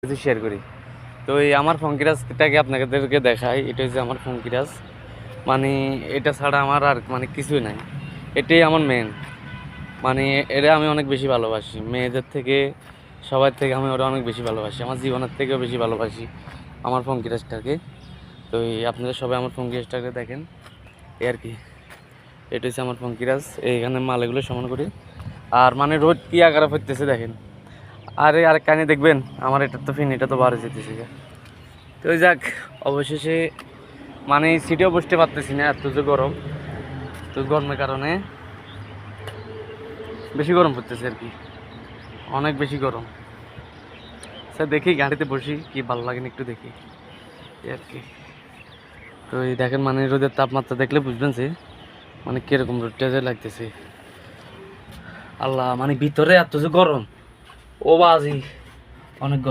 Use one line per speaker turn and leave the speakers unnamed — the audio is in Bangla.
কিছু শেয়ার করি। তো এই আমার ফঙ্কিরাজটাকে আপনাদেরকে দেখাই। এটা হচ্ছে আমার ফঙ্কিরাজ, মানে এটা ছাড়া আমার আর মানে কিছুই নাই। এটাই আমার মেন, মানে এটা আমি অনেক বেশি ভালোবাসি মেয়েদের থেকে, সবার থেকে আমি ওরা অনেক বেশি ভালোবাসি, আমার জীবনের থেকেও বেশি ভালোবাসি আমার ফঙ্কিরাজটাকে। তো এই আপনারা সবাই আমার ফঙ্কিরাজটাকে দেখেন, এই আর কি। এটা হচ্ছে আমার ফঙ্কিরাজ, এইখানে মালাগুলো সমান করি। আর মানে রোদ কি আকারে পড়তেছে দেখেন। আরে আরেক কাহিনি দেখবেন, আমার এটা তো ফিন, এটা তো বাড়ে যেতেছে। তো ওই যাক, অবশেষে মানে সিটেও বসতে পারতেছি না, এত যে গরম। তো গরমের কারণে বেশি গরম পড়তেছে আর কি, অনেক বেশি গরম। স্যার দেখি গাড়িতে বসি, কি ভালো লাগে না একটু দেখি, এই আর কি। তো এই দেখেন, মানে রোদের তাপমাত্রা দেখলে বুঝবেন যে মানে কিরকম রোদটা যে লাগতেছে। আল্লাহ, মানে ভিতরে এত যে গরম, ও বাজি, অনেক গরম।